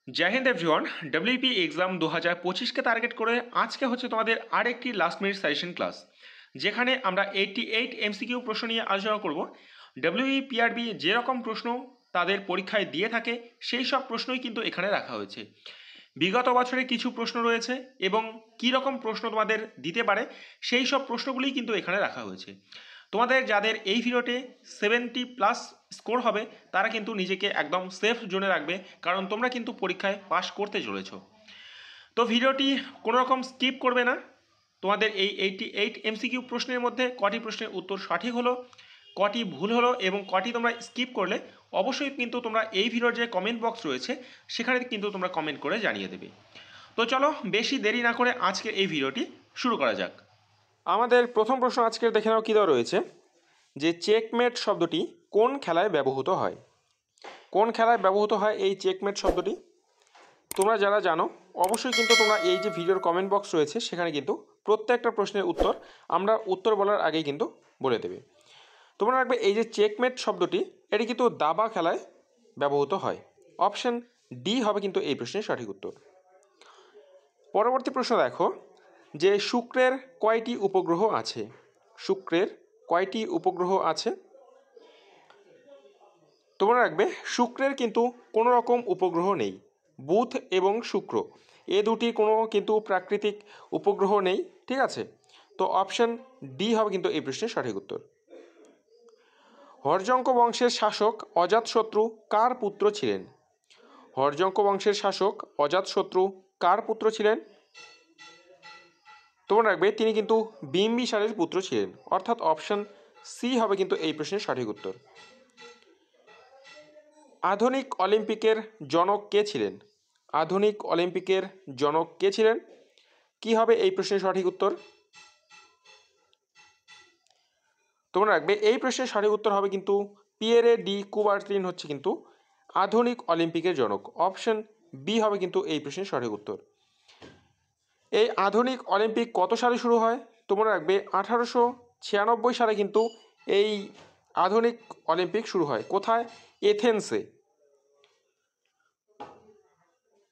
জয় Hind everyone. WP exam 2025কে target করে আজকে হচ্ছে তোমাদের আরেকটি লাস্ট মিনিট সাজেশন ক্লাস, যেখানে আমরা 88 এমসিকিউ প্রশ্ন নিয়ে আলোচনা করব। ডব্লিউপিআরবি যেরকম প্রশ্ন তাদের পরীক্ষায় দিয়ে থাকে সেই সব প্রশ্নই কিন্তু এখানে রাখা হয়েছে। বিগত বছরে কিছু প্রশ্ন রয়েছে এবং কী রকম প্রশ্ন তোমাদের দিতে পারে সেই সব প্রশ্নগুলিই কিন্তু এখানে রাখা হয়েছে। তোমাদের যাদের এই ভিডিওতে 70+ স্কোর হবে তারা কিন্তু নিজেকে একদম সেফ জোনে রাখবে, কারণ তোমরা কিন্তু পরীক্ষায় পাশ করতে চলেছো। তো ভিডিওটি কোনো রকম স্কিপ করবে না। তোমাদের এই 88 এমসিকিউ প্রশ্নের মধ্যে কটি প্রশ্নের উত্তর সঠিক হলো, কটি ভুল হলো এবং কটি তোমরা স্কিপ করলে অবশ্যই কিন্তু তোমরা এই ভিডিওর যে কমেন্ট বক্স রয়েছে সেখানে কিন্তু তোমরা কমেন্ট করে জানিয়ে দেবে। তো চলো বেশি দেরি না করে আজকের এই ভিডিওটি শুরু করা যাক। আমাদের প্রথম প্রশ্ন আজকের দেখে নাও কী দেওয়া রয়েছে, যে চেকমেট শব্দটি কোন খেলায় ব্যবহৃত হয়। কোন খেলায় ব্যবহৃত হয় এই চেকমেট শব্দটি? তোমরা যারা জানো অবশ্যই কিন্তু তোমরা এই যে ভিডিওর কমেন্ট বক্স রয়েছে সেখানে কিন্তু প্রত্যেকটা প্রশ্নের উত্তর আমরা উত্তর বলার আগেই কিন্তু বলে দেবে। তোমরা রাখবে এই যে চেকমেট শব্দটি এটি কিন্তু দাবা খেলায় ব্যবহৃত হয়। অপশন ডি হবে কিন্তু এই প্রশ্নের সঠিক উত্তর। পরবর্তী প্রশ্ন দেখো, যে শুক্রের কয়টি উপগ্রহ আছে। শুক্রের কয়টি উপগ্রহ আছে? তোমরা রাখবে শুক্রের কিন্তু কোনো রকম উপগ্রহ নেই। বুধ এবং শুক্র এ দুটি কোনো কিন্তু প্রাকৃতিক উপগ্রহ নেই, ঠিক আছে। তো অপশন ডি হবে কিন্তু এই প্রশ্নের সঠিক উত্তর। হর্যঙ্ক বংশের শাসক অজাতশত্রু কার পুত্র ছিলেন। হর্যঙ্ক বংশের শাসক অজাতশত্রু কার পুত্র ছিলেন? তোমরা রাখবে তিনি কিন্তু বিম্বিসারের পুত্র ছিলেন, অর্থাৎ অপশন সি হবে কিন্তু এই প্রশ্নের সঠিক উত্তর। আধুনিক অলিম্পিকের জনক কে ছিলেন। আধুনিক অলিম্পিকের জনক কে ছিলেন? কি হবে এই প্রশ্নের সঠিক উত্তর? তোমরা রাখবে এই প্রশ্নের সঠিক উত্তর হবে কিন্তু পিয়েরে ডি কুবার্তিন হচ্ছে কিন্তু আধুনিক অলিম্পিকের জনক। অপশন বি হবে কিন্তু এই প্রশ্নের সঠিক উত্তর। এই আধুনিক অলিম্পিক কত সালে শুরু হয়? তোমরা রাখবে 1896 সালে কিন্তু এই আধুনিক অলিম্পিক শুরু হয়। কোথায়? এথেন্সে।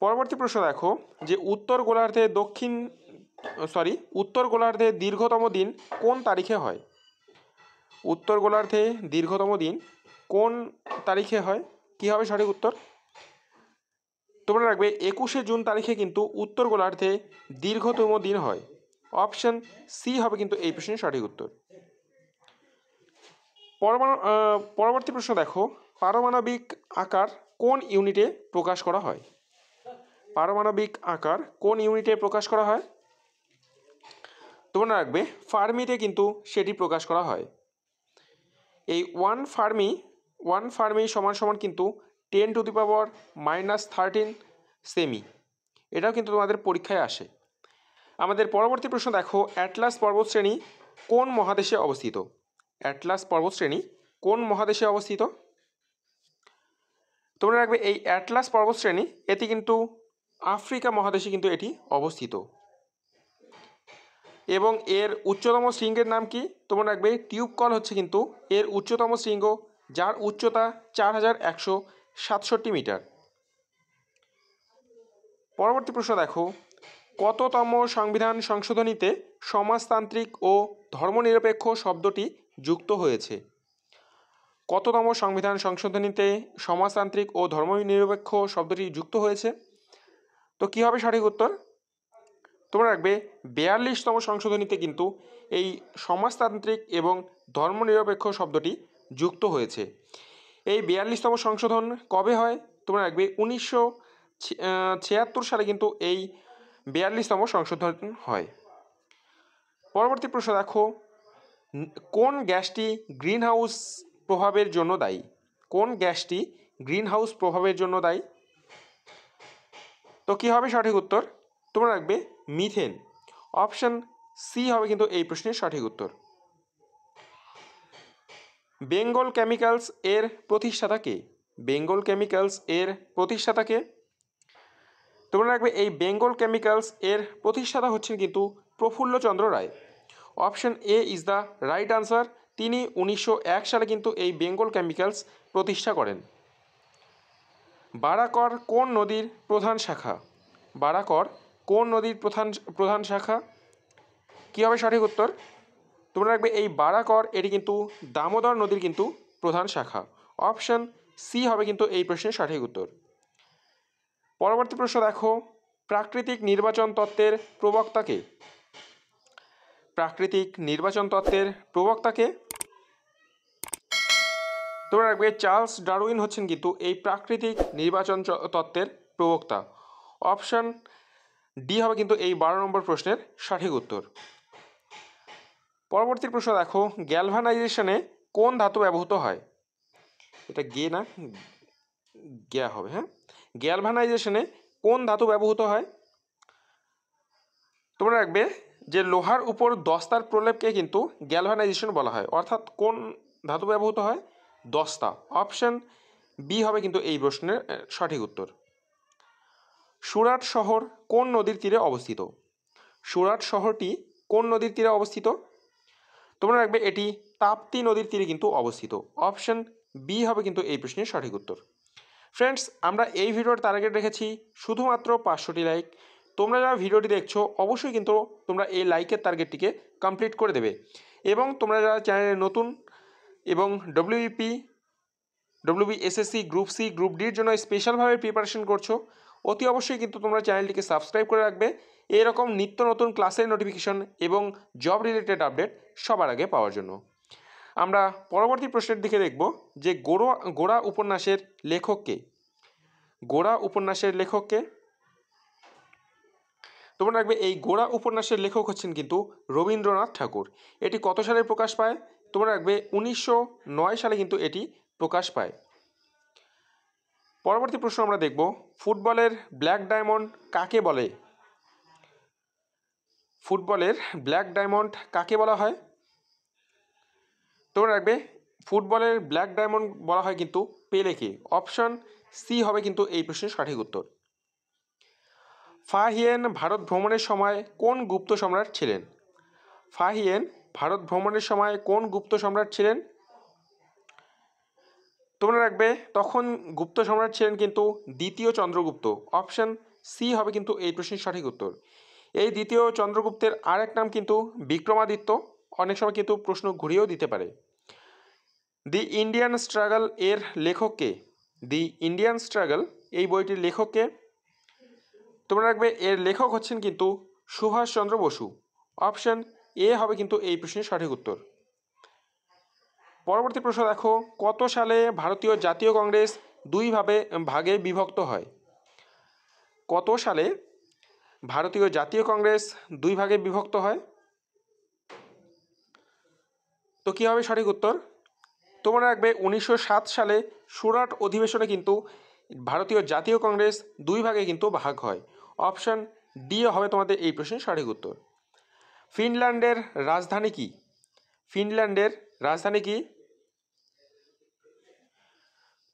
পরবর্তী প্রশ্ন দেখো, যে উত্তর গোলার্ধে দীর্ঘতম দিন কোন তারিখে হয়। উত্তর গোলার্ধে দীর্ঘতম দিন কোন তারিখে হয়? কি হবে সঠিক উত্তর? তোমরা রাখবে 21শে জুন তারিখে কিন্তু উত্তর গোলার্ধে দীর্ঘতম দিন হয়। অপশন সি হবে কিন্তু এই প্রশ্নের সঠিক উত্তর। পরবর্তী প্রশ্ন দেখো, পারমাণবিক আকার কোন ইউনিটে প্রকাশ করা হয়। পারমাণবিক আকার কোন ইউনিটে প্রকাশ করা হয়? তোমরা রাখবে ফার্মিতে কিন্তু সেটি প্রকাশ করা হয়। এই ওয়ান ফার্মি সমান সমান কিন্তু 10⁻⁻13 সেমি। এটাও কিন্তু তোমাদের পরীক্ষায় আসে। আমাদের পরবর্তী প্রশ্ন দেখো, অ্যাটলাস পর্বতশ্রেণী কোন মহাদেশে অবস্থিত। অ্যাটলাস পর্বতশ্রেণী কোন মহাদেশে অবস্থিত? তোমরা রাখবে এই অ্যাটলাস পর্বতশ্রেণী এটি কিন্তু আফ্রিকা মহাদেশে কিন্তু এটি অবস্থিত। এবং এর উচ্চতম শৃঙ্গের নাম কি? তোমরা রাখবে টিউবকল হচ্ছে কিন্তু এর উচ্চতম শৃঙ্গ, যার উচ্চতা 4167 মিটার। পরবর্তী প্রশ্ন দেখো, কততম সংবিধান সংশোধনীতে সমাজতান্ত্রিক ও ধর্মনিরপেক্ষ শব্দটি যুক্ত হয়েছে। কততম সংবিধান সংশোধনীতে সমাজতান্ত্রিক ও ধর্মনিরপেক্ষ শব্দটি যুক্ত হয়েছে? তো কী হবে সঠিক উত্তর? তোমরা রাখবে 42তম সংশোধনীতে কিন্তু এই সমাজতান্ত্রিক এবং ধর্মনিরপেক্ষ শব্দটি যুক্ত হয়েছে। এই 42তম সংশোধন কবে হয়? তোমরা রাখবে 1976 সালে কিন্তু এই 42তম সংশোধন হয়। পরবর্তী প্রশ্ন দেখো, কোন গ্যাসটি গ্রিনহাউস প্রভাবের জন্য দায়ী। কোন গ্যাসটি গ্রিনহাউস প্রভাবের জন্য দায়ী? তো কী হবে সঠিক উত্তর? তোমরা রাখবে মিথেন। অপশন সি হবে কিন্তু এই প্রশ্নের সঠিক উত্তর। বেঙ্গল কেমিক্যালস এর প্রতিষ্ঠাতা কে? বেঙ্গল কেমিক্যালস এর প্রতিষ্ঠাতা কে? তোমরা রাখবে এই বেঙ্গল কেমিক্যালস এর প্রতিষ্ঠাতা হচ্ছেন কিন্তু Prafulla Chandra Ray. Option A is the right answer. তিনি 1901 সালে কিন্তু এই বেঙ্গল কেমিক্যালস প্রতিষ্ঠা করেন। বারাকর কোন নদীর প্রধান শাখা? বারাকর কোন নদীর প্রধান শাখা? কী হবে সঠিক উত্তর? তোমরা রাখবে এই বারাকর এটি কিন্তু দামোদর নদীর কিন্তু প্রধান শাখা। অপশন সি হবে কিন্তু এই প্রশ্নের সঠিক উত্তর। পরবর্তী প্রশ্ন দেখো, প্রাকৃতিক নির্বাচন তত্ত্বের প্রবক্তাকে? প্রাকৃতিক নির্বাচন তত্ত্বের প্রবক্তাকে? তোমরা রাখবে চার্লস ডারউইন হচ্ছেন কিন্তু এই প্রাকৃতিক নির্বাচন তত্ত্বের প্রবক্তা। অপশন ডি হবে কিন্তু এই 12 নম্বর প্রশ্নের সঠিক উত্তর। পরবর্তী প্রশ্ন দেখো, গ্যালভানাইজেশনে কোন ধাতু ব্যবহৃত হয়? এটা না গ্যা হবে। হ্যাঁ, গ্যালভানাইজেশনে কোন ধাতু ব্যবহৃত হয়? তোমরা রাখবে যে লোহার উপর দস্তার প্রলেপকে কিন্তু গ্যালভানাইজেশন বলা হয়, অর্থাৎ কোন ধাতু ব্যবহৃত হয়? দস্তা। অপশন বি হবে কিন্তু এই প্রশ্নের সঠিক উত্তর। সুরাট শহর কোন নদীর তীরে অবস্থিত? সুরাট শহরটি কোন নদীর তীরে অবস্থিত? তোমরা রাখবে এটি তাপ্তি নদীর তীরে কিন্তু অবস্থিত। অপশন বি হবে কিন্তু এই প্রশ্নের সঠিক উত্তর। ফ্রেন্ডস, আমরা এই ভিডিওর টার্গেট রেখেছি শুধুমাত্র 500টি লাইক। তোমরা যারা ভিডিওটি দেখছো অবশ্যই কিন্তু তোমরা এই লাইকের টার্গেটটিকে কমপ্লিট করে দেবে। এবং তোমরা যারা চ্যানেলে নতুন এবং ডব্লিউবিএসএসসি গ্রুপ সি গ্রুপ ডির জন্য স্পেশালভাবে প্রিপারেশন করছো, অতি অবশ্যই কিন্তু তোমরা চ্যানেলটিকে সাবস্ক্রাইব করে রাখবে এরকম নিত্য নতুন ক্লাসের নোটিফিকেশন এবং জব রিলেটেড আপডেট সবার আগে পাওয়ার জন্য। আমরা পরবর্তী প্রশ্নের দিকে দেখব যে গোড়া উপন্যাসের লেখককে? গোড়া উপন্যাসের লেখককে? তোমরা রাখবে এই গোড়া উপন্যাসের লেখক হচ্ছেন কিন্তু রবীন্দ্রনাথ ঠাকুর। এটি কত সালে প্রকাশ পায়? তোমরা রাখবে 1909 সালে কিন্তু এটি প্রকাশ পায়। পরবর্তী প্রশ্ন আমরা দেখব, ফুটবলের ব্ল্যাক ডায়মন্ড কাকে বলে? ফুটবলের ব্ল্যাক ডায়মন্ড কাকে বলা হয়? তোমরা রাখবে ফুটবলের ব্ল্যাক ডায়মন্ড বলা হয় কিন্তু পেলেকে। অপশন সি হবে কিন্তু এই প্রশ্নের সঠিক উত্তর। ফাহিয়েন ভারত ভ্রমণের সময় কোন গুপ্ত সম্রাট ছিলেন? ফাহিয়েন ভারত ভ্রমণের সময় কোন গুপ্ত সম্রাট ছিলেন? তোমরা রাখবে তখন গুপ্ত সম্রাট ছিলেন কিন্তু দ্বিতীয় চন্দ্রগুপ্ত। অপশন সি হবে কিন্তু এই প্রশ্নের সঠিক উত্তর। এই দ্বিতীয় চন্দ্রগুপ্তের আরেক নাম কিন্তু বিক্রমাদিত্য। অনেক সময় কিন্তু প্রশ্ন ঘুরিয়েও দিতে পারে। দি ইন্ডিয়ান স্ট্রাগল এর লেখককে? দি ইন্ডিয়ান স্ট্রাগল এই বইটির লেখককে? তোমরা রাখবে এর লেখক হচ্ছেন কিন্তু সুভাষচন্দ্র বসু। অপশন এ হবে কিন্তু এই প্রশ্নের সঠিক উত্তর। পরবর্তী প্রশ্ন দেখো, কত সালে ভারতীয় জাতীয় কংগ্রেস ভাগে বিভক্ত হয়? কত সালে ভারতীয় জাতীয় কংগ্রেস দুই ভাগে বিভক্ত হয়? তো কী হবে সঠিক উত্তর? তোমরা রাখবে 1907 সালে সুরাট অধিবেশনে কিন্তু ভারতীয় জাতীয় কংগ্রেস দুই ভাগে কিন্তু ভাগ হয়। অপশন ডি হবে তোমাদের এই প্রশ্নের সঠিক উত্তর। ফিনল্যান্ডের রাজধানী কি? ফিনল্যান্ডের রাজধানী কি?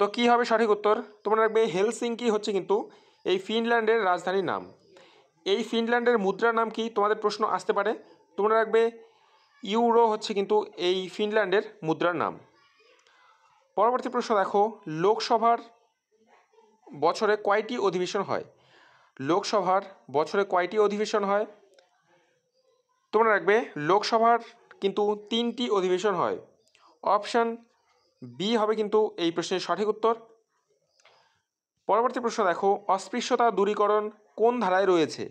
তো কী হবে সঠিক উত্তর? তোমরা রাখবে হেলসিঙ্কি হচ্ছে কিন্তু এই ফিনল্যান্ডের রাজধানীর নাম। এই ফিনল্যান্ডের মুদ্রার নাম কি? তোমাদের প্রশ্ন আসতে পারে। তোমরা রাখবে ইউরো হচ্ছে কিন্তু এই ফিনল্যান্ডের মুদ্রার নাম। পরবর্তী প্রশ্ন দেখো, লোকসভার বছরে কয়টি অধিবেশন হয়? লোকসভার বছরে কয়টি অধিবেশন হয়? তোমরা রাখবে লোকসভার কিন্তু 3টি অধিবেশন হয়। অপশান বি হবে কিন্তু এই প্রশ্নের সঠিক উত্তর। পরবর্তী প্রশ্ন দেখো, অস্পৃশ্যতা দূরীকরণ কোন ধারায় রয়েছে?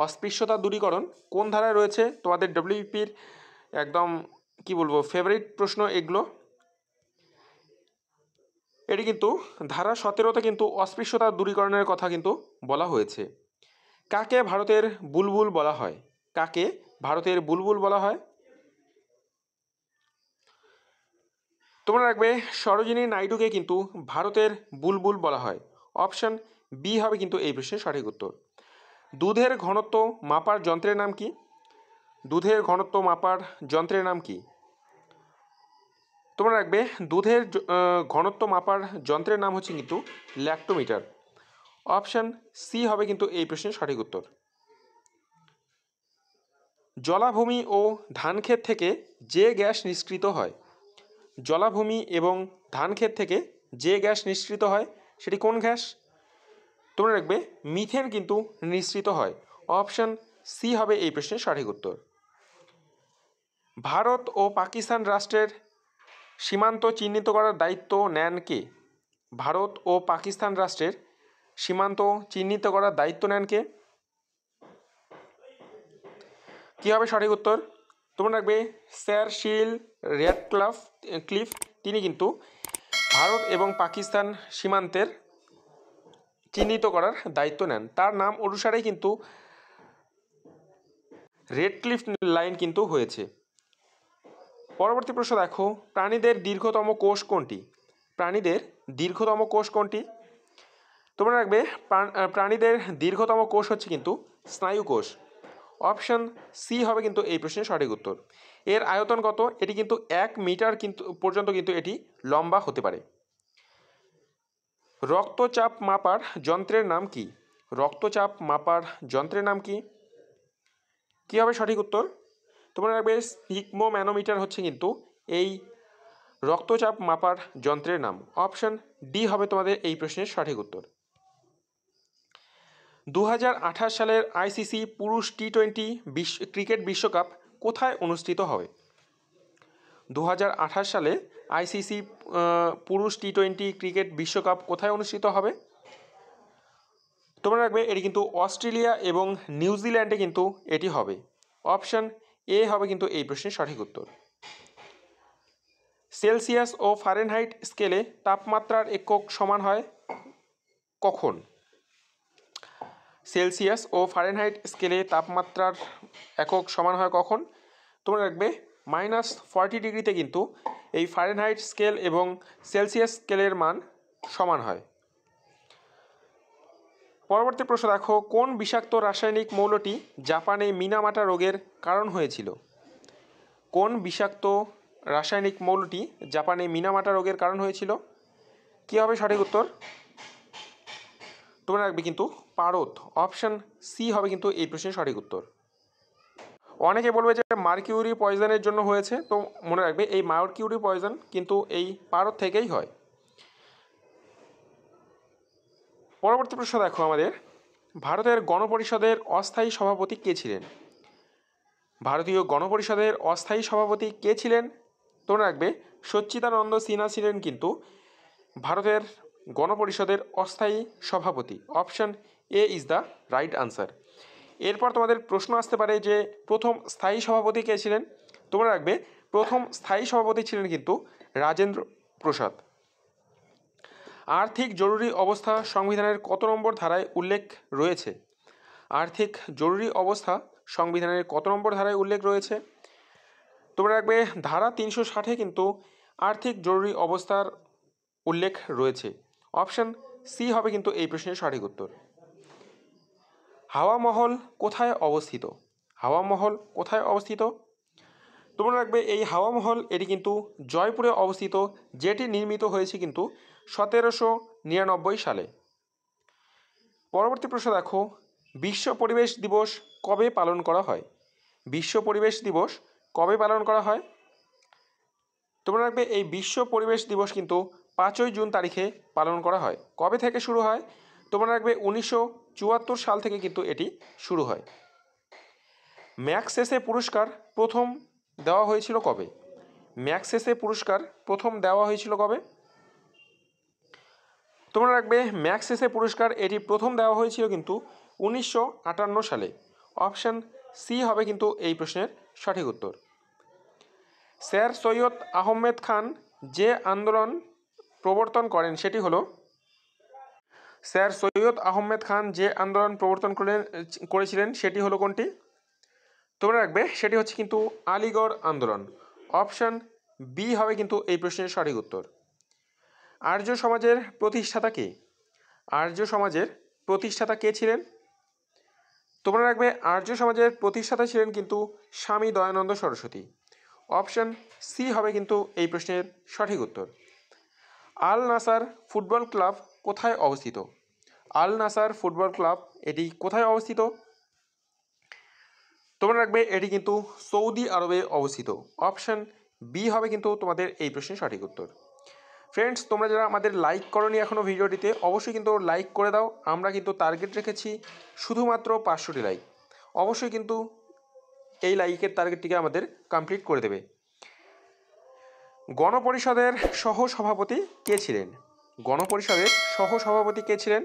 অস্পৃশ্যতা দূরীকরণ কোন ধারায় রয়েছে? তোমাদের ডব্লিউপির একদম কি বলবো ফেভারিট প্রশ্ন এগুলো। এটি কিন্তু ধারা 17তে কিন্তু অস্পৃশ্যতা দূরীকরণের কথা কিন্তু বলা হয়েছে। কাকে ভারতের বুলবুল বলা হয়? কাকে ভারতের বুলবুল বলা হয়? তোমরা রাখবে সরোজিনী নাইডুকে কিন্তু ভারতের বুলবুল বলা হয়। অপশন বি হবে কিন্তু এই প্রশ্নের সঠিক উত্তর। দুধের ঘনত্ব মাপার যন্ত্রের নাম কি? দুধের ঘনত্ব মাপার যন্ত্রের নাম কি? তোমরা রাখবে দুধের ঘনত্ব মাপার যন্ত্রের নাম হচ্ছে কিন্তু ল্যাক্টোমিটার। অপশন সি হবে কিন্তু এই প্রশ্নের সঠিক উত্তর। জলাভূমি ও ধানক্ষেত থেকে যে গ্যাস নিষ্কৃত হয়? জলাভূমি এবং ধানক্ষেত থেকে যে গ্যাস নিষ্কৃত হয় সেটি কোন গ্যাস? তোমরা রাখবে মিথেন কিন্তু নিঃসৃত হয়। অপশন সি হবে এই প্রশ্নের সঠিক উত্তর। ভারত ও পাকিস্তান রাষ্ট্রের সীমান্ত চিহ্নিত করার দায়িত্ব নেন কে? ভারত ও পাকিস্তান রাষ্ট্রের সীমান্ত চিহ্নিত করার দায়িত্ব নেন কে? কী হবে সঠিক উত্তর? তোমরা রাখবে স্যার শিল ক্লিফ তিনি কিন্তু ভারত এবং পাকিস্তান সীমান্তের চিহ্নিত করার দায়িত্ব নেন। তার নাম অনুসারেই কিন্তু রেড ক্লিফ লাইন কিন্তু হয়েছে। পরবর্তী প্রশ্ন দেখো, প্রাণীদের দীর্ঘতম কোষ কোনটি? প্রাণীদের দীর্ঘতম কোষ কোনটি? তোমরা রাখবে প্রাণীদের দীর্ঘতম কোষ হচ্ছে কিন্তু স্নায়ু কোষ। অপশন সি হবে কিন্তু এই প্রশ্নের সঠিক উত্তর। এর আয়তন কত? এটি কিন্তু 1 মিটার কিন্তু পর্যন্ত কিন্তু এটি লম্বা হতে পারে। রক্তচাপ মাপার যন্ত্রের নাম কি? রক্তচাপ মাপার যন্ত্রের নাম কি? কী হবে সঠিক উত্তর? তোমরা রাখবে সিগমোম্যানোমিটার হচ্ছে কিন্তু এই রক্তচাপ মাপার যন্ত্রের নাম। অপশন ডি হবে তোমাদের এই প্রশ্নের সঠিক উত্তর। 2028 সালের আইসিসি পুরুষ টি-20 ক্রিকেট বিশ্বকাপ কোথায় অনুষ্ঠিত হবে? 2028 সালে আইসিসি পুরুষ টি-20 ক্রিকেট বিশ্বকাপ কোথায় অনুষ্ঠিত হবে? তোমরা রাখবে এটি কিন্তু অস্ট্রেলিয়া এবং নিউজিল্যান্ডে কিন্তু এটি হবে। অপশন এ হবে কিন্তু এই প্রশ্নের সঠিক উত্তর। সেলসিয়াস ও ফারেনহাইট স্কেলে তাপমাত্রার একক সমান হয় কখন? সেলসিয়াস ও ফারেনহাইট স্কেলে তাপমাত্রার একক সমান হয় কখন? তোমরা রাখবে -40 ডিগ্রিতে কিন্তু এই ফারেনহাইট স্কেল এবং সেলসিয়াস স্কেলের মান সমান হয়। পরবর্তী প্রশ্ন দেখো, কোন বিষাক্ত রাসায়নিক মৌলটি জাপানে মিনামাটা রোগের কারণ হয়েছিল? কোন বিষাক্ত রাসায়নিক মৌলটি জাপানে মিনামাটা রোগের কারণ হয়েছিল? কী হবে সঠিক উত্তর? তোমরা রাখবে কিন্তু পারদ। অপশন সি হবে কিন্তু এই প্রশ্নের সঠিক উত্তর। অনেকে বলবে যে মার্কিউরি পয়জনের জন্য হয়েছে, তো মনে রাখবে এই মার্কিউরি পয়জন কিন্তু এই পারদ থেকেই হয়। পরবর্তী প্রশ্ন দেখো আমাদের, ভারতের গণপরিষদের অস্থায়ী সভাপতি কে ছিলেন? ভারতীয় গণপরিষদের অস্থায়ী সভাপতি কে ছিলেন? তোমরা রাখবে সচ্চিদানন্দ সিনহা ছিলেন কিন্তু ভারতের গণপরিষদের অস্থায়ী সভাপতি। Option A is the right answer. এরপর তোমাদের প্রশ্ন আসতে পারে যে প্রথম স্থায়ী সভাপতি কে ছিলেন? তোমরা রাখবে প্রথম স্থায়ী সভাপতি ছিলেন কিন্তু রাজেন্দ্র প্রসাদ। আর্থিক জরুরি অবস্থা সংবিধানের কত নম্বর ধারায় উল্লেখ রয়েছে? আর্থিক জরুরি অবস্থা সংবিধানের কত নম্বর ধারায় উল্লেখ রয়েছে? তোমরা রাখবে ধারা 360-এ কিন্তু আর্থিক জরুরি অবস্থার উল্লেখ রয়েছে। অপশন সি হবে কিন্তু এই প্রশ্নের সঠিক উত্তর। হাওয়া মহল কোথায় অবস্থিত? হাওয়া মহল কোথায় অবস্থিত? তোমরা রাখবে এই হাওয়া মহল এটি কিন্তু জয়পুরে অবস্থিত, যেটি নির্মিত হয়েছে কিন্তু 1799 সালে। পরবর্তী প্রশ্ন দেখো, বিশ্ব পরিবেশ দিবস কবে পালন করা হয়? বিশ্ব পরিবেশ দিবস কবে পালন করা হয়? তোমরা রাখবে এই বিশ্ব পরিবেশ দিবস কিন্তু 5ই জুন তারিখে পালন করা হয়। কবে থেকে শুরু হয়? তোমরা রাখবে 1974 সাল থেকে কিন্তু এটি শুরু হয়। ম্যাগসেসে পুরস্কার প্রথম দেওয়া হয়েছিল কবে? ম্যাগসেসে পুরস্কার প্রথম দেওয়া হয়েছিল কবে? তোমরা রাখবে ম্যাগসেসে পুরস্কার এটি প্রথম দেওয়া হয়েছিল কিন্তু 1958 সালে। অপশন সি হবে কিন্তু এই প্রশ্নের সঠিক উত্তর। স্যার সৈয়দ আহমেদ খান যে আন্দোলন প্রবর্তন করেন সেটি হলো, স্যার সৈয়দ আহমেদ খান যে আন্দোলন প্রবর্তন করেছিলেন সেটি হলো কোনটি? তোমরা রাখবে সেটি হচ্ছে কিন্তু আলিগড় আন্দোলন। অপশন বি হবে কিন্তু এই প্রশ্নের সঠিক উত্তর। আর্য সমাজের প্রতিষ্ঠাতা কে? আর্য সমাজের প্রতিষ্ঠাতা কে ছিলেন? তোমরা রাখবে আর্য সমাজের প্রতিষ্ঠাতা ছিলেন কিন্তু স্বামী দয়ানন্দ সরস্বতী। অপশন সি হবে কিন্তু এই প্রশ্নের সঠিক উত্তর। আল নাসার ফুটবল ক্লাব কোথায় অবস্থিত? আল নাসার ফুটবল ক্লাব এটি কোথায় অবস্থিত? তোমরা রাখবে এটি কিন্তু সৌদি আরবে অবস্থিত। অপশন বি হবে কিন্তু তোমাদের এই প্রশ্নের সঠিক উত্তর। ফ্রেন্ডস, তোমরা যারা আমাদের লাইক করোনি এখনও ভিডিওটিতে, অবশ্যই কিন্তু লাইক করে দাও। আমরা কিন্তু টার্গেট রেখেছি শুধুমাত্র 500টি লাইক। অবশ্যই কিন্তু এই লাইকের টার্গেটটিকে আমাদের কমপ্লিট করে দেবে। গণপরিষদের সহসভাপতি কে ছিলেন? গণপরিষদের সহসভাপতি কে ছিলেন?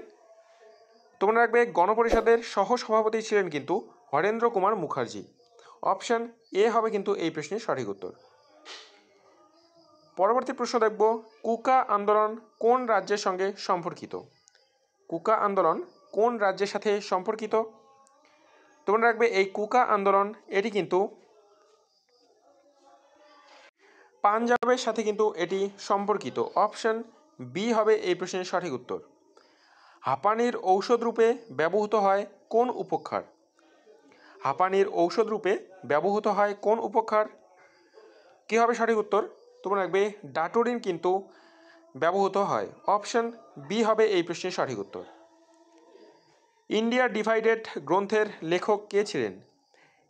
তোমরা রাখবে গণপরিষদের সহসভাপতি ছিলেন কিন্তু হরেন্দ্র কুমার মুখার্জি। অপশান এ হবে কিন্তু এই প্রশ্নের সঠিক উত্তর। পরবর্তী প্রশ্ন দেখব, কুকা আন্দোলন কোন রাজ্যের সঙ্গে সম্পর্কিত? কুকা আন্দোলন কোন রাজ্যের সাথে সম্পর্কিত? তোমরা রাখবে এই কুকা আন্দোলন এটি কিন্তু পাঞ্জাবের সাথে কিন্তু এটি সম্পর্কিত। অপশান বি হবে এই প্রশ্নের সঠিক উত্তর। হাঁপানির ঔষধ রূপে ব্যবহৃত হয় কোন উপক্ষার? হাঁপানির ঔষধ রূপে ব্যবহৃত হয় কোন উপক্ষার? কী হবে সঠিক উত্তর? তোমরা রাখবে ডাটোরিন কিন্তু ব্যবহৃত হয়। অপশান বি হবে এই প্রশ্নের সঠিক উত্তর। ইন্ডিয়া ডিভাইডেড গ্রন্থের লেখক কে ছিলেন?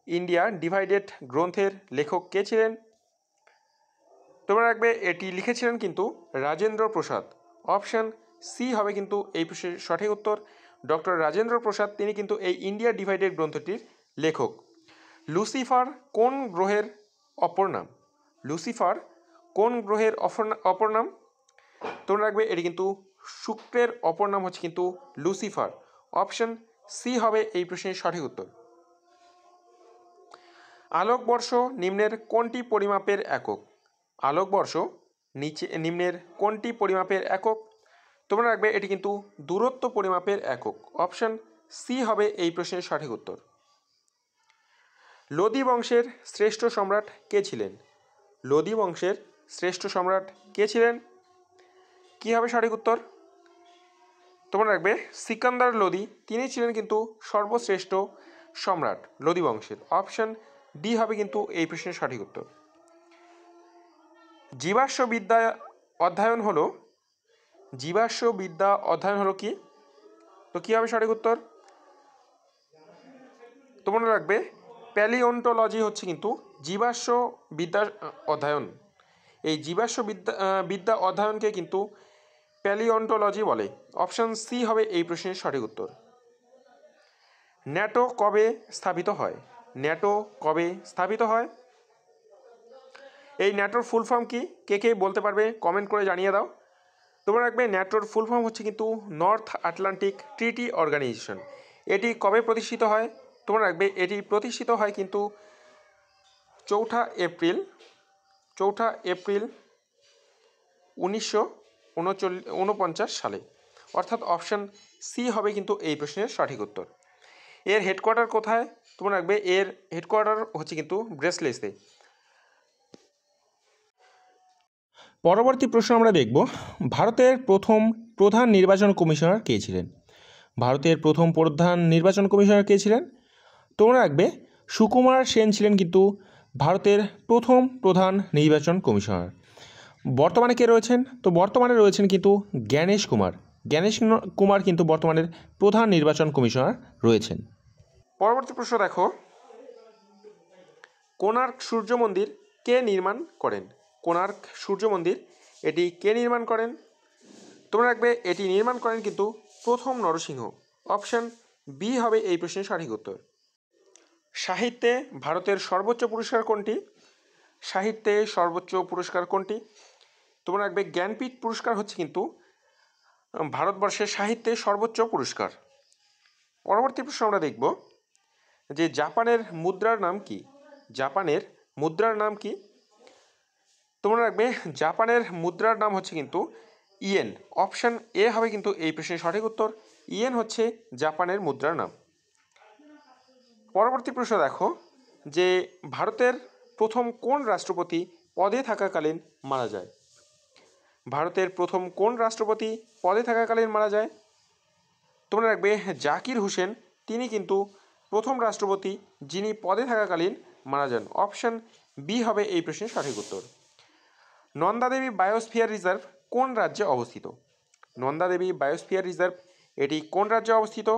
ইন্ডিয়া ডিভাইডেড গ্রন্থের লেখক কে ছিলেন? তোমরা রাখবে এটি লিখেছিলেন কিন্তু রাজেন্দ্র প্রসাদ। অপশান সি হবে কিন্তু এই প্রশ্নের সঠিক উত্তর। ডক্টর রাজেন্দ্র প্রসাদ তিনি কিন্তু এই ইন্ডিয়া ডিভাইডেড গ্রন্থটির লেখক। লুসিফার কোন গ্রহের অপর নাম? লুসিফার কোন গ্রহের অপর নাম? তোমরা রাখবে এটি কিন্তু শুক্রের অপর নাম হচ্ছে কিন্তু লুসিফার। অপশান সি হবে এই প্রশ্নের সঠিক উত্তর। আলোকবর্ষ নিম্নের কোনটি পরিমাপের একক? আলোকবর্ষ নিম্নের কোনটি পরিমাপের একক? তোমরা রাখবে এটি কিন্তু দূরত্ব পরিমাপের একক। অপশান সি হবে এই প্রশ্নের সঠিক উত্তর। লোদি বংশের শ্রেষ্ঠ সম্রাট কে ছিলেন? লোদি বংশের শ্রেষ্ঠ সম্রাট কে ছিলেন? কী হবে সঠিক উত্তর? তোমরা রাখবে সিকান্দার লোদি তিনি ছিলেন কিন্তু সর্বশ্রেষ্ঠ সম্রাট লোদি বংশের। অপশান ডি হবে কিন্তু এই প্রশ্নের সঠিক উত্তর। জীবাশ্মবিদ্যা অধ্যয়ন হলো কি? তো কী হবে সঠিক উত্তর? তোমরা রাখবে প্যালিওন্টোলজি হচ্ছে কিন্তু জীবাশ্মবিদ্যার অধ্যয়ন। এই জীবাশ্মবিদ্যা অধ্যয়নকে কিন্তু প্যালিওন্টোলজি বলে। অপশান সি হবে এই প্রশ্নের সঠিক উত্তর। ন্যাটো কবে স্থাপিত হয়? ন্যাটো কবে স্থাপিত হয়? এই ন্যাটোর ফুল ফর্ম কি? কে বলতে পারবে কমেন্ট করে জানিয়ে দাও। তোমরা রাখবে ন্যাটোর ফুল ফর্ম হচ্ছে কিন্তু নর্থ আটলান্টিক ট্রিটি অর্গানাইজেশন। এটি কবে প্রতিষ্ঠিত হয়? তোমরা রাখবে এটি প্রতিষ্ঠিত হয় কিন্তু 4 এপ্রিল 1949 সালে। অর্থাৎ অপশান সি হবে কিন্তু এই প্রশ্নের সঠিক উত্তর। এর হেডকোয়ার্টার কোথায়? তোমরা রাখবে এর হেডকোয়ার্টার হচ্ছে কিন্তু ব্রেসলেসে। পরবর্তী প্রশ্ন আমরা দেখব, ভারতের প্রথম প্রধান নির্বাচন কমিশনার কে ছিলেন? ভারতের প্রথম প্রধান নির্বাচন কমিশনার কে ছিলেন? তোমরা রাখবে সুকুমার সেন ছিলেন কিন্তু ভারতের প্রথম প্রধান নির্বাচন কমিশনার। বর্তমানে কে রয়েছেন? তো বর্তমানে রয়েছেন কিন্তু জ্ঞানেশ কুমার কিন্তু বর্তমানের প্রধান নির্বাচন কমিশনার রয়েছেন। পরবর্তী প্রশ্ন দেখো, কোণার্ক সূর্য মন্দির কে নির্মাণ করেন? কোণার্ক সূর্য মন্দির এটি কে নির্মাণ করেন? তোমরা রাখবে এটি নির্মাণ করেন কিন্তু প্রথম নরসিংহ। অপশান বি হবে এই প্রশ্নের সঠিক উত্তর। সাহিত্যে ভারতের সর্বোচ্চ পুরস্কার কোনটি? সাহিত্যে সর্বোচ্চ পুরস্কার কোনটি? তোমরা রাখবে জ্ঞানপীঠ পুরস্কার হচ্ছে কিন্তু ভারতবর্ষের সাহিত্যে সর্বোচ্চ পুরস্কার। পরবর্তী প্রশ্ন আমরা দেখব যে জাপানের মুদ্রার নাম কি? জাপানের মুদ্রার নাম কি? তোমরা রাখবে জাপানের মুদ্রার নাম হচ্ছে কিন্তু ইয়েন। অপশান এ হবে কিন্তু এই প্রশ্নের সঠিক উত্তর। ইয়েন হচ্ছে জাপানের মুদ্রার নাম। পরবর্তী প্রশ্ন দেখো যে ভারতের প্রথম কোন রাষ্ট্রপতি পদে থাকাকালীন মারা যায়? ভারতের প্রথম কোন রাষ্ট্রপতি পদে থাকাকালীন মারা যায়? তোমরা রাখবে জাকির হুসেন তিনি কিন্তু প্রথম রাষ্ট্রপতি যিনি পদে থাকাকালীন মারা যান। অপশান বি হবে এই প্রশ্নের সঠিক উত্তর। নন্দাদেবী বায়োস্ফিয়ার রিজার্ভ কোন রাজ্যে অবস্থিত? নন্দাদেবী বায়োস্ফিয়ার রিজার্ভ এটি কোন রাজ্যে অবস্থিত?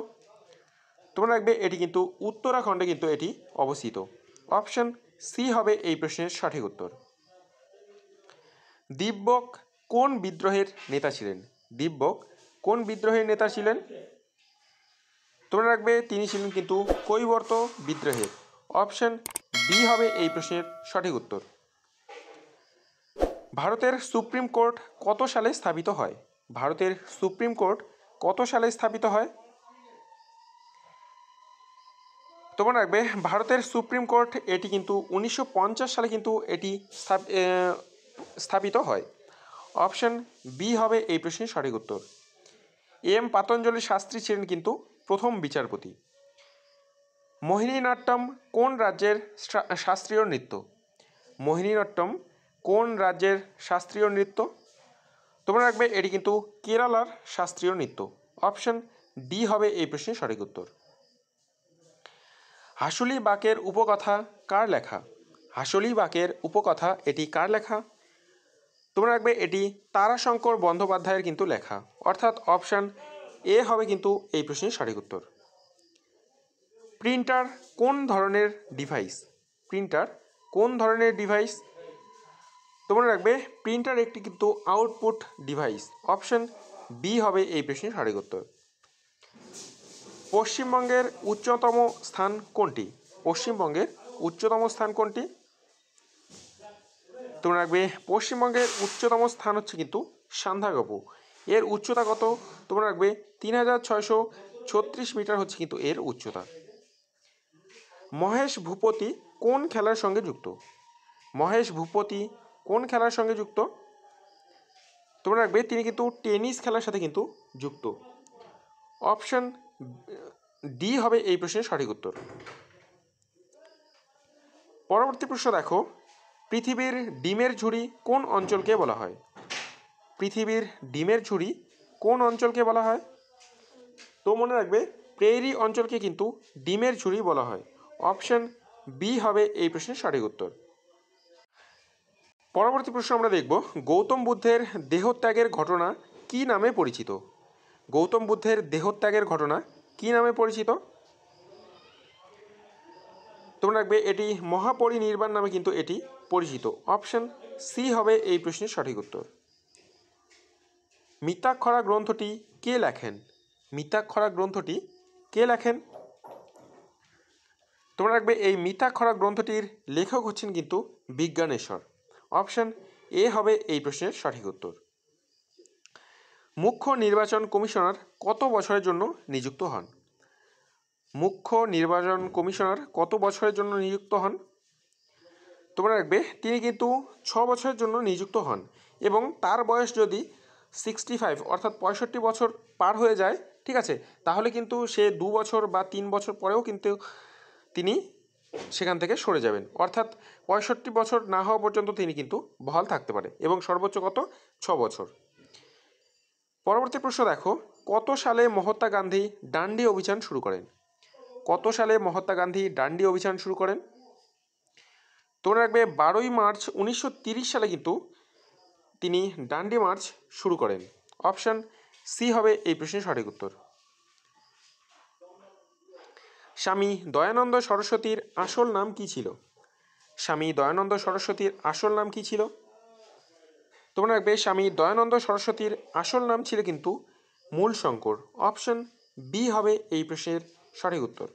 তোমরা রাখবে এটি কিন্তু উত্তরাখণ্ডে কিন্তু এটি অবস্থিত। অপশান সি হবে এই প্রশ্নের সঠিক উত্তর। দিব্যক কোন বিদ্রোহের নেতা ছিলেন? দিব্যক কোন বিদ্রোহের নেতা ছিলেন? তোমরা রাখবে তিনি ছিলেন কিন্তু কৈবর্ত বিদ্রোহের। অপশন বি হবে এই প্রশ্নের সঠিক উত্তর। ভারতের সুপ্রিম কোর্ট কত সালে স্থাপিত হয়? ভারতের সুপ্রিম কোর্ট কত সালে স্থাপিত হয়? তোমরা রাখবে ভারতের সুপ্রিম কোর্ট এটি কিন্তু 1950 সালে কিন্তু এটি স্থাপিত হয়। অপশন বি হবে এই প্রশ্নের সঠিক উত্তর। এম পাতঞ্জলি শাস্ত্রী ছিলেন কিন্তু প্রথম বিচারপতি। মোহিনীনাট্যম কোন রাজ্যের শাস্ত্রীয় নৃত্য? মোহিনীনাট্যম কোন রাজ্যের শাস্ত্রীয় নৃত্য? তোমরা রাখবে এটি কিন্তু কেরালার শাস্ত্রীয় নৃত্য। অপশন ডি হবে এই প্রশ্নের সঠিক উত্তর। হাসুলি বাঁকের উপকথা কার লেখা? হাসুলি বাঁকের উপকথা এটি কার লেখা? তোমরা রাখবে এটি তারাশঙ্কর বন্দ্যোপাধ্যায়ের কিন্তু লেখা, অর্থাৎ অপশন এ হবে কিন্তু এই প্রশ্নের সঠিক উত্তর। প্রিন্টার কোন ধরনের ডিভাইস? প্রিন্টার কোন ধরনের ডিভাইস? তোমরা রাখবে প্রিন্টার একটি কিন্তু আউটপুট ডিভাইস। অপশন বি হবে এই প্রশ্নের সঠিক উত্তর। পশ্চিমবঙ্গের উচ্চতম স্থান কোনটি? পশ্চিমবঙ্গের উচ্চতম স্থান কোনটি? তোমরা রাখবে পশ্চিমবঙ্গের উচ্চতম স্থান হচ্ছে কিন্তু সান্দাকফু। এর উচ্চতা কত? তোমরা রাখবে 3636 মিটার হচ্ছে কিন্তু এর উচ্চতা। মহেশ ভূপতি কোন খেলার সঙ্গে যুক্ত? মহেশ ভূপতি কোন খেলার সঙ্গে যুক্ত? তোমরা রাখবে তিনি কিন্তু টেনিস খেলার সাথে কিন্তু যুক্ত। অপশন ডি হবে এই প্রশ্নের সঠিক উত্তর। পরবর্তী প্রশ্ন দেখো, পৃথিবীর ডিমের ঝুড়ি কোন অঞ্চলকে বলা হয়? পৃথিবীর ডিমের ঝুড়ি কোন অঞ্চলকে বলা হয়? তো মনে রাখবে প্রেরি অঞ্চলকে কিন্তু ডিমের ঝুড়ি বলা হয়। অপশন বি হবে এই প্রশ্নের সঠিক উত্তর। পরবর্তী প্রশ্ন আমরা দেখব, গৌতম বুদ্ধের দেহত্যাগের ঘটনা কি নামে পরিচিত? গৌতম বুদ্ধের দেহত্যাগের ঘটনা কি নামে পরিচিত? তোমরা রাখবে এটি মহাপরিনির্বাণ নামে কিন্তু এটি পরিচিত। অপশন সি হবে এই প্রশ্নের সঠিক উত্তর। মিতাক্ষরা গ্রন্থটি কে লেখেন? মিতাক্ষরা গ্রন্থটি কে লেখেন? তোমরা রাখবে এই মিতাক্ষরা গ্রন্থটির লেখক হচ্ছেন কিন্তু বিজ্ঞানেশ্বর। অপশন এ হবে এই প্রশ্নের সঠিক উত্তর। মুখ্য নির্বাচন কমিশনার কত বছরের জন্য নিযুক্ত হন? মুখ্য নির্বাচন কমিশনার কত বছরের জন্য নিযুক্ত হন? তোমরা রাখবে তিনি কিন্তু 6 বছরের জন্য নিযুক্ত হন এবং তার বয়স যদি 65 অর্থাৎ 65 বছর পার হয়ে যায়, ঠিক আছে, তাহলে কিন্তু সে 2 বছর বা 3 বছর পরেও কিন্তু তিনি সেখান থেকে সরে যাবেন, অর্থাৎ 65 বছর না হওয়া পর্যন্ত তিনি কিন্তু বহাল থাকতে পারে এবং সর্বোচ্চ কত 6 বছর। পরবর্তী প্রশ্ন দেখো, কত সালে মহাত্মা গান্ধী ডান্ডি অভিযান শুরু করেন? কত সালে মহাত্মা গান্ধী ডান্ডি অভিযান শুরু করেন? তোমরা রাখবে 12ই মার্চ 1930 সালে কিন্তু তিনি ডান্ডি মার্চ শুরু করেন। অপশন সি হবে এই প্রশ্নের সঠিক উত্তর। স্বামী দয়ানন্দ সরস্বতীর আসল নাম কি ছিল? স্বামী দয়ানন্দ সরস্বতীর আসল নাম কি ছিল? তোমরা রাখবে স্বামী দয়ানন্দ সরস্বতীর আসল নাম ছিল কিন্তু মূলশঙ্কর। অপশন বি হবে এই প্রশ্নের সঠিক উত্তর।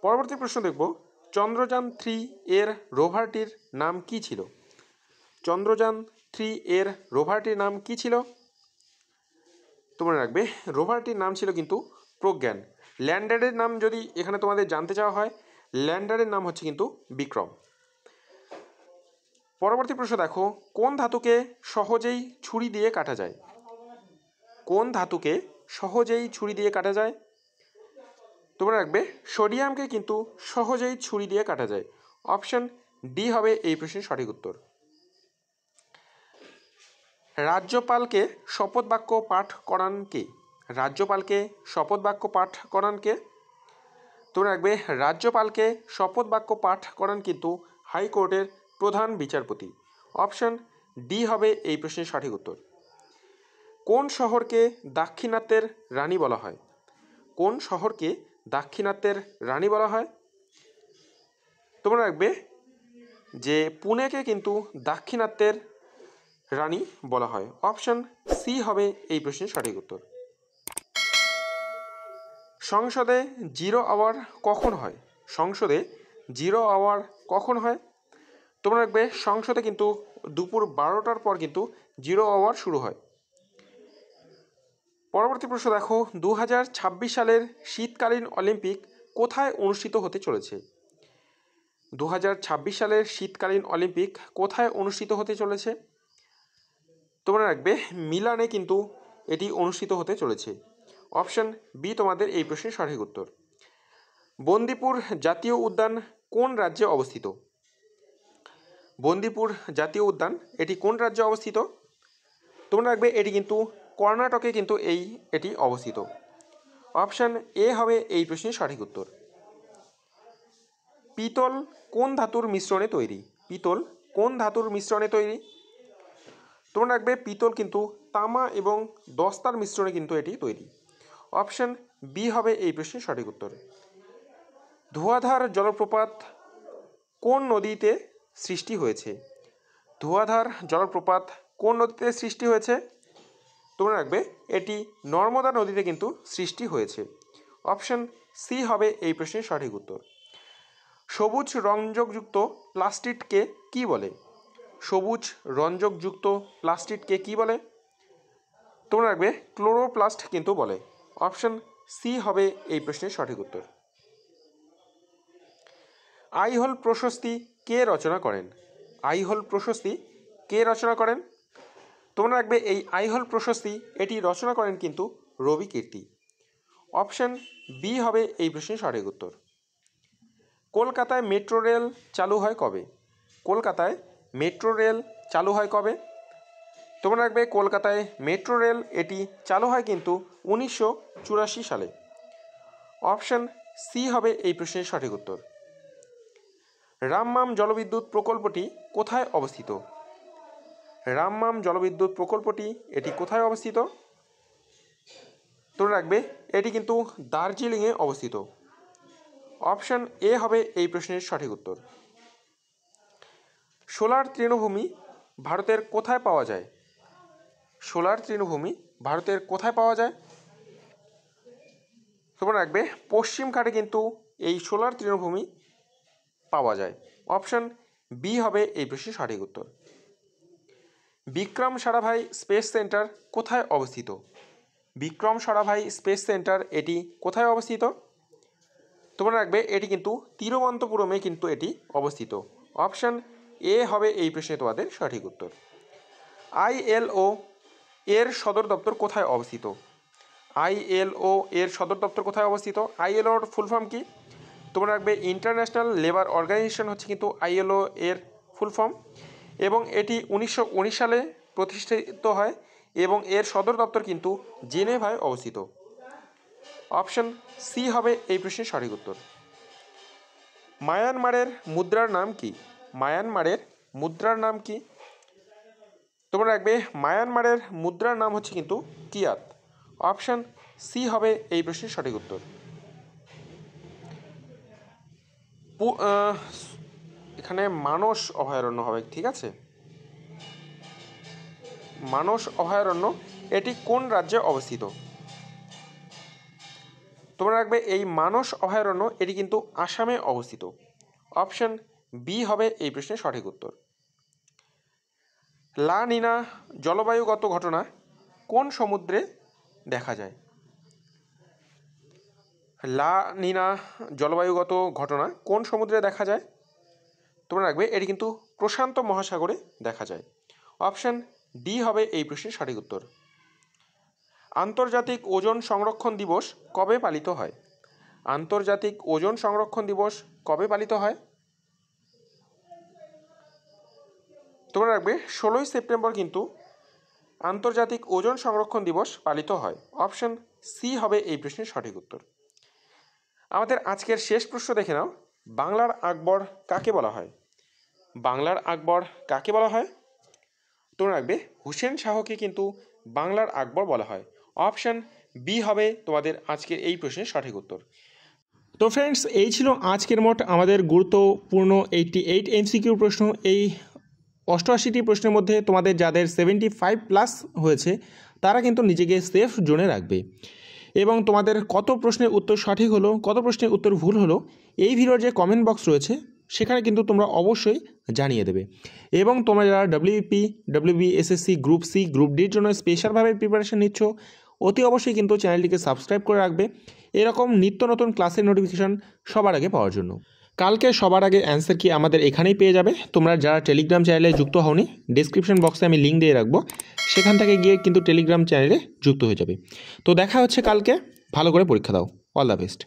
পরবর্তী প্রশ্ন দেখব, চন্দ্রযান 3 এর রোভারটির নাম কি ছিল? চন্দ্রযান 3 এর রোভারটির নাম কি ছিল? তোমরা রাখবে রোভারটির নাম ছিল কিন্তু প্রজ্ঞান। ল্যান্ডারের নাম যদি এখানে তোমাদের জানতে চাওয়া হয়, ল্যান্ডারের নাম হচ্ছে কিন্তু বিক্রম। পরবর্তী প্রশ্ন দেখো, কোন ধাতুকে সহজেই ছুরি দিয়ে কাটা যায়? কোন ধাতুকে সহজেই ছুরি দিয়ে কাটা যায়? তোমরা রাখবে সোডিয়ামকে কিন্তু সহজেই ছুরি দিয়ে কাটা যায়। অপশন ডি হবে এই প্রশ্নের সঠিক উত্তর। রাজ্যপালকে শপথ বাক্য পাঠ করান কে? রাজ্যপালকে শপথ বাক্য পাঠ করান কে? তোমরা রাখবে রাজ্যপালকে শপথ বাক্য পাঠ করান কিন্তু হাইকোর্টের প্রধান বিচারপতি। অপশন ডি হবে এই প্রশ্নের সঠিক উত্তর। কোন শহরকে দাক্ষিণাত্যের রানী বলা হয়? কোন শহরকে দাক্ষিণাত্যের রানী বলা হয়? তোমরা রাখবে যে পুনেকে কিন্তু দাক্ষিণাত্যের রানী বলা হয়। অপশন সি হবে এই প্রশ্নের সঠিক উত্তর। সংসদে 0 আওয়ার কখন হয়? সংসদে 0 আওয়ার কখন হয়? তোমরা রাখবে সংসদে কিন্তু দুপুর 12টার পর কিন্তু 0 আওয়ার শুরু হয়। পরবর্তী প্রশ্ন দেখো, 2026 সালের শীতকালীন অলিম্পিক কোথায় অনুষ্ঠিত হতে চলেছে? 2026 সালের শীতকালীন অলিম্পিক কোথায় অনুষ্ঠিত হতে চলেছে? তোমরা রাখবে মিলানে কিন্তু এটি অনুষ্ঠিত হতে চলেছে। অপশন বি তোমাদের এই প্রশ্নের সঠিক উত্তর। বন্দিপুর জাতীয় উদ্যান কোন রাজ্যে অবস্থিত? বন্দিপুর জাতীয় উদ্যান এটি কোন রাজ্যে অবস্থিত? তোমরা রাখবে এটি কিন্তু কর্ণাটকে কিন্তু এটি অবস্থিত। অপশন এ হবে এই প্রশ্নের সঠিক উত্তর। পিতল কোন ধাতুর মিশ্রণে তৈরি? পিতল কোন ধাতুর মিশ্রণে তৈরি? তোমরা রাখবে পিতল কিন্তু তামা এবং দস্তার মিশ্রণে কিন্তু এটি তৈরি। অপশন বি হবে এই প্রশ্নের সঠিক উত্তর। ধোঁয়াধার জলপ্রপাত কোন নদীতে সৃষ্টি হয়েছে? ধোঁয়াধার জলপ্রপাত কোন নদীতে সৃষ্টি হয়েছে? তোমরা রাখবে এটি নর্মদা নদীতে কিন্তু সৃষ্টি হয়েছে। অপশন সি হবে এই প্রশ্নের সঠিক উত্তর। সবুজ রঞ্জকযুক্ত প্লাস্টিককে কি বলে? সবুজ রঞ্জকযুক্ত প্লাস্টিককে কি বলে? তোমরা রাখবে ক্লোরোপ্লাস্ট কিন্তু বলে। অপশন সি হবে এই প্রশ্নের সঠিক উত্তর। আইহোল প্রশস্তি কে রচনা করেন? আইহোল প্রশস্তি কে রচনা করেন? তোমরা রাখবে এই আইহোল প্রশস্তি এটি রচনা করেন কিন্তু রবি কীর্তি। অপশন বি হবে এই প্রশ্নের সঠিক উত্তর। কলকাতায় মেট্রো রেল চালু হয় কবে? কলকাতায় মেট্রো রেল চালু হয় কবে? তোমরা রাখবে কলকাতায় মেট্রো রেল এটি চালু হয় কিন্তু 1984 সালে। অপশন সি হবে এই প্রশ্নের সঠিক উত্তর। রামমাম জলবিদ্যুৎ প্রকল্পটি কোথায় অবস্থিত? রামমাম জলবিদ্যুৎ প্রকল্পটি এটি কোথায় অবস্থিত? তোমরা রাখবে এটি কিন্তু দার্জিলিংয়ে অবস্থিত। অপশন এ হবে এই প্রশ্নের সঠিক উত্তর। সোলার তৃণভূমি ভারতের কোথায় পাওয়া যায়? সোলার তৃণভূমি ভারতের কোথায় পাওয়া যায়? তোমরা রাখবে পশ্চিম ঘাটে কিন্তু এই সোলার তৃণভূমি পাওয়া যায়। অপশন বি হবে এই প্রশ্নের সঠিক উত্তর। বিক্রম সারাভাই স্পেস সেন্টার কোথায় অবস্থিত? বিক্রম সারাভাই স্পেস সেন্টার এটি কোথায় অবস্থিত? তোমরা রাখবে এটি কিন্তু তিরুবনন্তপুরমে কিন্তু এটি অবস্থিত। অপশন এ হবে এই প্রশ্নে তোমাদের সঠিক উত্তর। আইএলও এর সদর দপ্তর কোথায় অবস্থিত? আইএলও এর সদর দপ্তর কোথায় অবস্থিত? আইএলওর ফুল ফর্ম কি? তোমরা রাখবে ইন্টারন্যাশনাল লেবার অর্গানাইজেশন হচ্ছে কিন্তু আইএলও এর ফুল ফর্ম, এবং এটি 1919 সালে প্রতিষ্ঠিত হয় এবং এর সদর দপ্তর কিন্তু জেনেভায় অবস্থিত। অপশন সি হবে এই প্রশ্নের সঠিক উত্তর। মায়ানমারের মুদ্রার নাম কি? মায়ানমারের মুদ্রার নাম কি? তোমরা রাখবে মায়ানমারের মুদ্রার নাম হচ্ছে কিন্তু কিয়াত। অপশন সি হবে এই প্রশ্নের সঠিক উত্তর। এখানে মানস অভয়ারণ্য হবে, ঠিক আছে? মানস অভয়ারণ্য এটি কোন রাজ্যে অবস্থিত? তোমরা রাখবে এই মানস অভয়ারণ্য এটি কিন্তু আসামে অবস্থিত। অপশন বি হবে এই প্রশ্নের সঠিক উত্তর। লা নিনা জলবায়ুগত ঘটনা কোন সমুদ্রে দেখা যায়? লা নিনা জলবায়ুগত ঘটনা কোন সমুদ্রে দেখা যায়? তোমরা রাখবে এটি কিন্তু প্রশান্ত মহাসাগরে দেখা যায়। অপশন ডি হবে এই প্রশ্নের সঠিক উত্তর। আন্তর্জাতিক ওজোন সংরক্ষণ দিবস কবে পালিত হয়? আন্তর্জাতিক ওজোন সংরক্ষণ দিবস কবে পালিত হয়? তোমরা রাখবে 16ই সেপ্টেম্বর কিন্তু আন্তর্জাতিক ওজোন সংরক্ষণ দিবস পালিত হয়। অপশন সি হবে এই প্রশ্নের সঠিক উত্তর। আমাদের আজকের শেষ প্রশ্ন দেখে নাও, বাংলার আকবর কাকে বলা হয়? বাংলার আকবর কাকে বলা হয়? তোমরা রাখবে হুসেন শাহকে কিন্তু বাংলার আকবর বলা হয়। অপশন বি হবে তোমাদের আজকের এই প্রশ্নের সঠিক উত্তর। তো ফ্রেন্ডস, এই ছিল আজকের মোট আমাদের গুরুত্বপূর্ণ 88 MCQ প্রশ্ন। এই 88টি প্রশ্নের মধ্যে তোমাদের যাদের 75+ হয়েছে তারা কিন্তু নিজেকে সেফ জোনে রাখবে। এবং তোমাদের কত প্রশ্নের উত্তর সঠিক হলো, কত প্রশ্নের উত্তর ভুল হলো, এই ভিডিওর যে কমেন্ট বক্স রয়েছে সেখানে কিন্তু তোমরা অবশ্যই জানিয়ে দেবে। এবং তোমরা যারা WP, WB, SSC, group C, group ডির জন্য স্পেশালভাবে প্রিপারেশন নিচ্ছ, অতি অবশ্যই কিন্তু চ্যানেলটিকে সাবস্ক্রাইব করে রাখবে এরকম নিত্য নতুন ক্লাসের নোটিফিকেশন সবার আগে পাওয়ার জন্য। কালকে সবার আগে অ্যান্সার কি আমাদের এখানেই পেয়ে যাবে। তোমরা যারা টেলিগ্রাম চ্যানেলে যুক্ত হওনি, ডেসক্রিপশন বক্সে আমি লিঙ্ক দিয়ে রাখবো, সেখান থেকে গিয়ে কিন্তু টেলিগ্রাম চ্যানেলে যুক্ত হয়ে যাবে। তো দেখা হচ্ছে কালকে, ভালো করে পরীক্ষা দাও। All the best.